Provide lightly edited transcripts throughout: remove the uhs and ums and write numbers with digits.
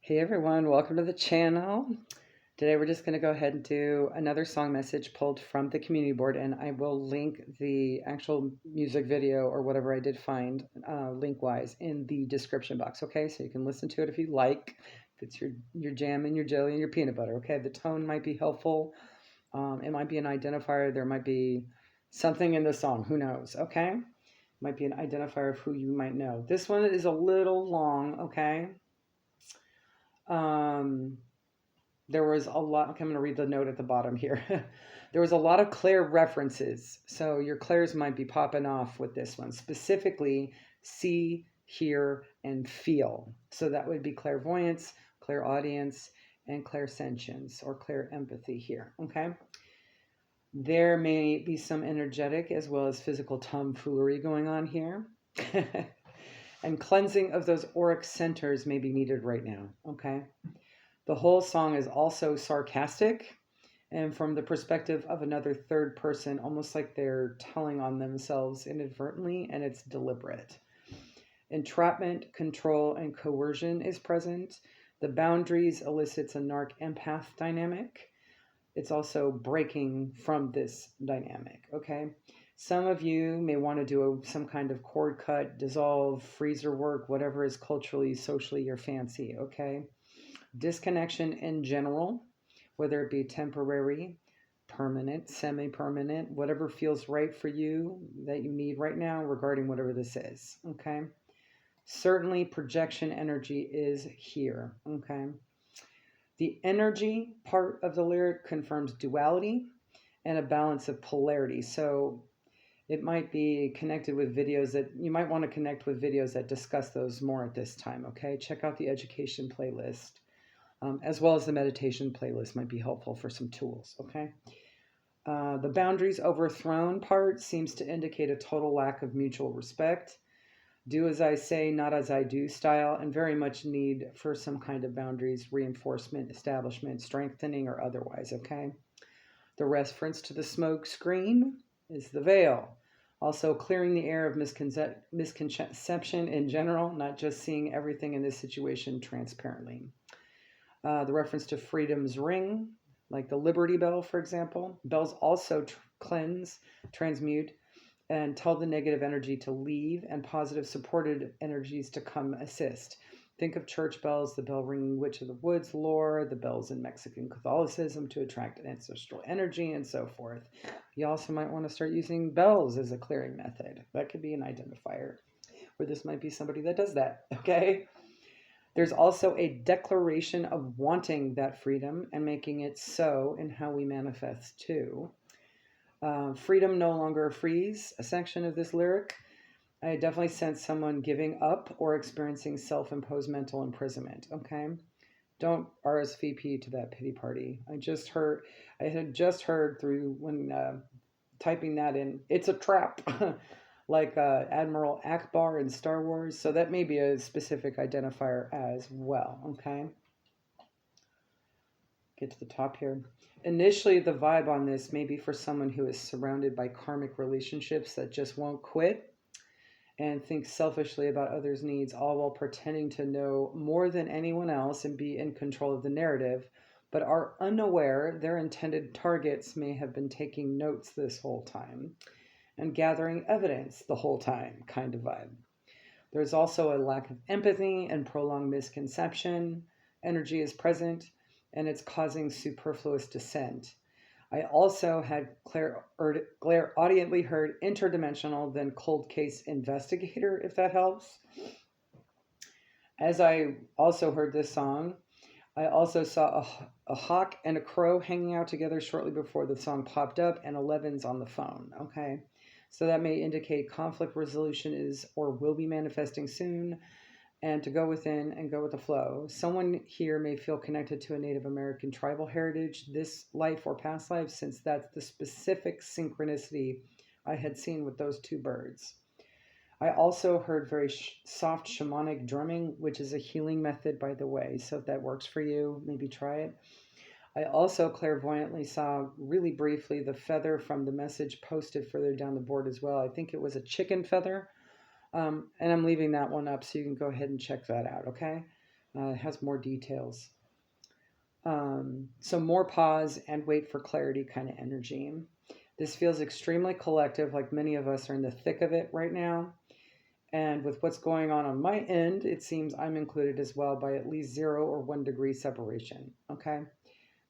Hey everyone, welcome to the channel. Today we're just going to go ahead and do another song message pulled from the community board, and I will link the actual music video or whatever I did find link-wise in the description box, okay? So you can listen to it if you like, if it's your jam and your jelly and your peanut butter, okay? The tone might be helpful. It might be an identifier. There might be something in the song, who knows, okay? Might be an identifier of who you might know. This one is a little long, okay? There was a lot. Okay, I'm going to read the note at the bottom here. There was a lot of Clair references. So your Clairs might be popping off with this one. Specifically, see, hear, and feel. So that would be clairvoyance, clairaudience, and clairsentience or clairempathy here. Okay. There may be some energetic as well as physical tomfoolery going on here. And cleansing of those auric centers may be needed right now. Okay. The whole song is also sarcastic and from the perspective of another third person, almost like they're telling on themselves inadvertently, and it's deliberate. Entrapment, control, and coercion is present. The boundaries elicits a narc-empath dynamic. It's also breaking from this dynamic, okay? Some of you may want to do some kind of cord cut, dissolve, freezer work, whatever is culturally, socially your fancy, okay? Disconnection in general, whether it be temporary, permanent, semi-permanent, whatever feels right for you that you need right now regarding whatever this is, okay? Certainly projection energy is here, okay? The energy part of the lyric confirms duality and a balance of polarity. So it might be connected with videos that you might want to connect with videos that discuss those more at this time, okay? Check out the education playlist. As well as the meditation playlist might be helpful for some tools, okay? The boundaries overthrown part seems to indicate a total lack of mutual respect. Do as I say, not as I do style, and very much need for some kind of boundaries, reinforcement, establishment, strengthening, or otherwise, okay? The reference to the smoke screen is the veil. Also, clearing the air of misconception in general, not just seeing everything in this situation transparently. The reference to freedom's ring, like the Liberty Bell, for example. Bells also cleanse, transmute, and tell the negative energy to leave and positive supported energies to come assist. Think of church bells, the bell ringing witch of the woods lore, the bells in Mexican Catholicism to attract ancestral energy, and so forth. You also might want to start using bells as a clearing method. That could be an identifier, or this might be somebody that does that, okay? There's also a declaration of wanting that freedom and making it so in how we manifest too. Freedom no longer frees, a section of this lyric. I definitely sense someone giving up or experiencing self-imposed mental imprisonment, okay? Don't RSVP to that pity party. I had just heard through when typing that in, it's a trap. Like Admiral Akbar in Star Wars. So that may be a specific identifier as well, okay? Get to the top here. Initially, the vibe on this may be for someone who is surrounded by karmic relationships that just won't quit and think selfishly about others' needs, all while pretending to know more than anyone else and be in control of the narrative, but are unaware their intended targets may have been taking notes this whole time and gathering evidence the whole time kind of vibe. There's also a lack of empathy and prolonged misconception. Energy is present and it's causing superfluous dissent. I also had Claire audiently heard interdimensional, then cold case investigator, if that helps. As I also heard this song, I also saw a hawk and a crow hanging out together shortly before the song popped up, and 11's on the phone, okay? So that may indicate conflict resolution is or will be manifesting soon, and to go within and go with the flow. Someone here may feel connected to a Native American tribal heritage this life or past life, since that's the specific synchronicity I had seen with those two birds. I also heard very soft shamanic drumming, which is a healing method, by the way. So if that works for you, maybe try it. I also clairvoyantly saw really briefly the feather from the message posted further down the board as well. I think it was a chicken feather. And I'm leaving that one up so you can go ahead and check that out, okay? It has more details. So more pause and wait for clarity kind of energy. This feels extremely collective, like many of us are in the thick of it right now. And with what's going on my end, it seems I'm included as well by at least 0 or 1 degree separation. Okay.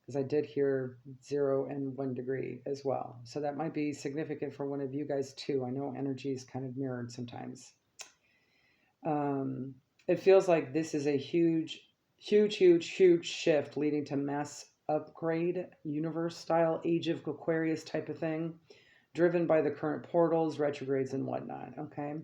Because I did hear 0 and 1 degree as well. So that might be significant for one of you guys too. I know energy is kind of mirrored sometimes. Um, it feels like this is a huge shift leading to mass upgrade, universe style, Age of Aquarius type of thing, driven by the current portals, retrogrades, and whatnot. Okay.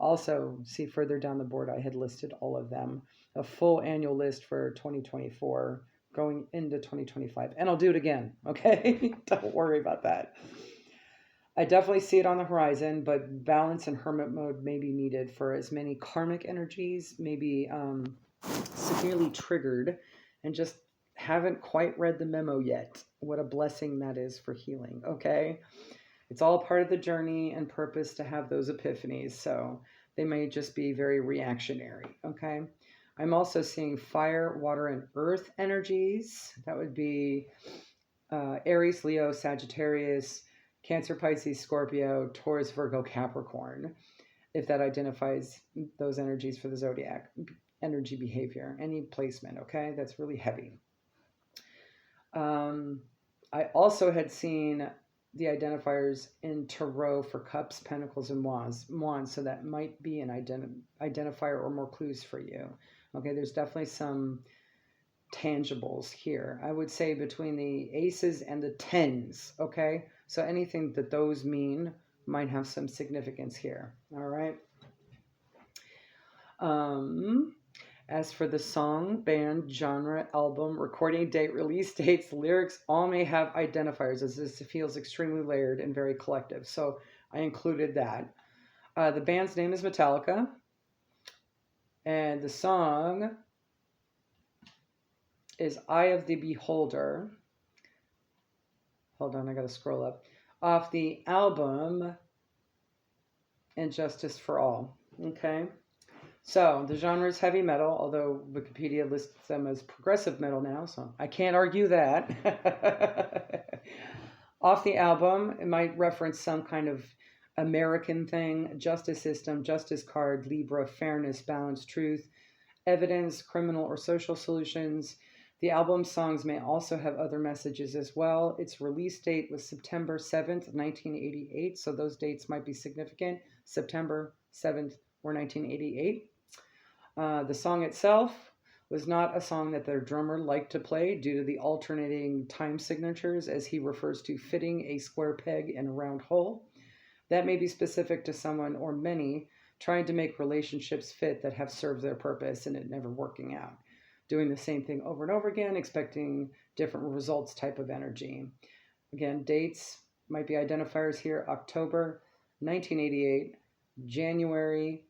Also, see further down the board, I had listed all of them, a full annual list for 2024 going into 2025. And I'll do it again. Okay. Don't worry about that. I definitely see it on the horizon, but balance and hermit mode may be needed for as many karmic energies, maybe severely triggered, and just haven't quite read the memo yet. What a blessing that is for healing, okay? It's all part of the journey and purpose to have those epiphanies, so they may just be very reactionary, okay? I'm also seeing fire, water, and earth energies. That would be Aries, Leo, Sagittarius, Cancer, Pisces, Scorpio, Taurus, Virgo, Capricorn, if that identifies those energies for the zodiac energy behavior, any placement, okay? That's really heavy. I also had seen the identifiers in Tarot for Cups, Pentacles, and Wands, so that might be an identifier or more clues for you. Okay, there's definitely some tangibles here. I would say between the aces and the tens, okay? So anything that those mean might have some significance here, all right? As for the song, band, genre, album, recording date, release dates, lyrics, all may have identifiers as this feels extremely layered and very collective. So I included that. The band's name is Metallica. And the song is Eye of the Beholder. Hold on, I gotta scroll up. Off the album Injustice for All. Okay. So the genre is heavy metal, although Wikipedia lists them as progressive metal now, so I can't argue that. Off the album, it might reference some kind of American thing, justice system, justice card, Libra, fairness, balance, truth, evidence, criminal or social solutions. The album songs may also have other messages as well. Its release date was September 7th, 1988, so those dates might be significant. September 7th or 1988. The song itself was not a song that their drummer liked to play due to the alternating time signatures, as he refers to fitting a square peg in a round hole. That may be specific to someone or many trying to make relationships fit that have served their purpose and it never working out. Doing the same thing over and over again, expecting different results type of energy. Again, dates might be identifiers here: October 1988, January,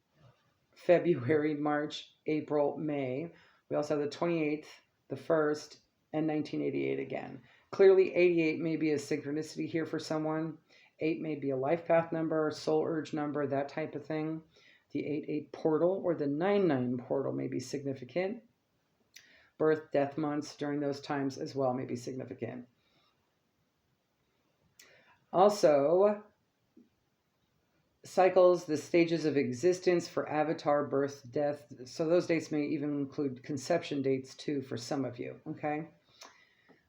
February, March, April, May. We also have the 28th, the 1st, and 1988 again. Clearly, 88 may be a synchronicity here for someone. 8 may be a life path number, soul urge number, that type of thing. The 8-8 portal or the 9-9 portal may be significant. Birth, death months during those times as well may be significant. Also, cycles, the stages of existence for avatar, birth, death. So those dates may even include conception dates too for some of you, okay?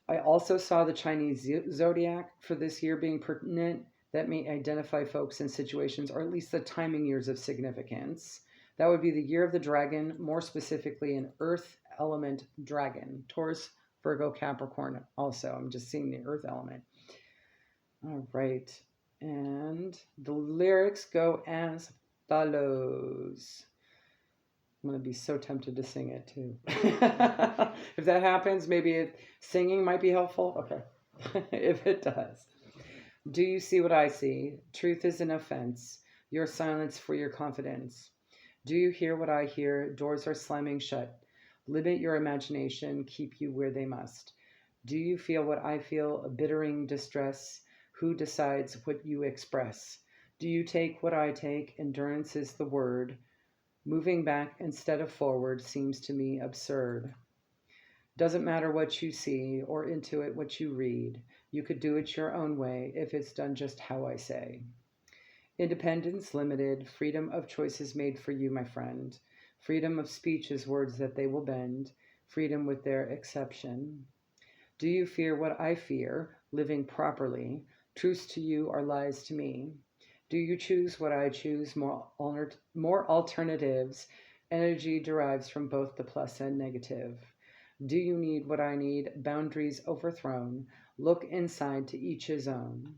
I also saw the Chinese zodiac for this year being pertinent. That may identify folks in situations, or at least the timing years of significance. That would be the year of the dragon, more specifically an earth element dragon. Taurus, Virgo, Capricorn also. I'm just seeing the earth element. All right. And the lyrics go as follows. I'm going to be so tempted to sing it too. If that happens, maybe singing might be helpful. Okay. If it does. Do you see what I see? Truth is an offense. Your silence for your confidence. Do you hear what I hear? Doors are slamming shut. Limit your imagination. Keep you where they must. Do you feel what I feel? A bittering distress. Who decides what you express? Do you take what I take? Endurance is the word. Moving back instead of forward seems to me absurd. Doesn't matter what you see or intuit what you read. You could do it your own way if it's done just how I say. Independence limited, freedom of choices made for you, my friend. Freedom of speech is words that they will bend, freedom with their exception. Do you fear what I fear, living properly? Truths to you are lies to me. Do you choose what I choose, more alternatives? Energy derives from both the plus and negative. Do you need what I need? Boundaries overthrown. Look inside to each his own.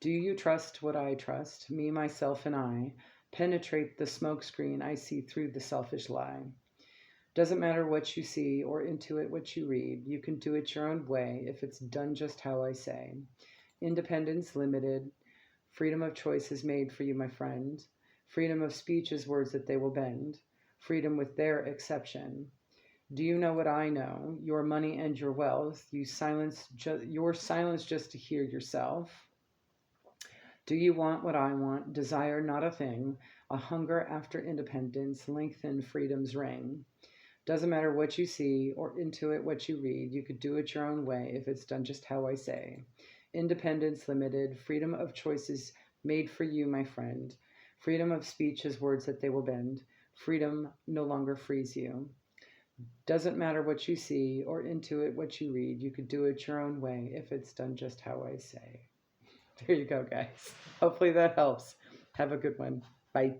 Do you trust what I trust? Me, myself, and I. Penetrate the smokescreen I see through the selfish lie. Doesn't matter what you see or intuit what you read. You can do it your own way if it's done just how I say. Independence limited. Freedom of choice is made for you, my friend. Freedom of speech is words that they will bend. Freedom with their exception. Do you know what I know? Your money and your wealth. Your silence just to hear yourself. Do you want what I want? Desire not a thing. A hunger after independence. Lengthen freedom's ring. Doesn't matter what you see or intuit what you read. You could do it your own way if it's done just how I say. Independence limited. Freedom of choices made for you, my friend. Freedom of speech is words that they will bend. Freedom no longer frees you. Doesn't matter what you see or intuit what you read. You could do it your own way if it's done just how I say. There you go, guys. Hopefully that helps. Have a good one. Bye.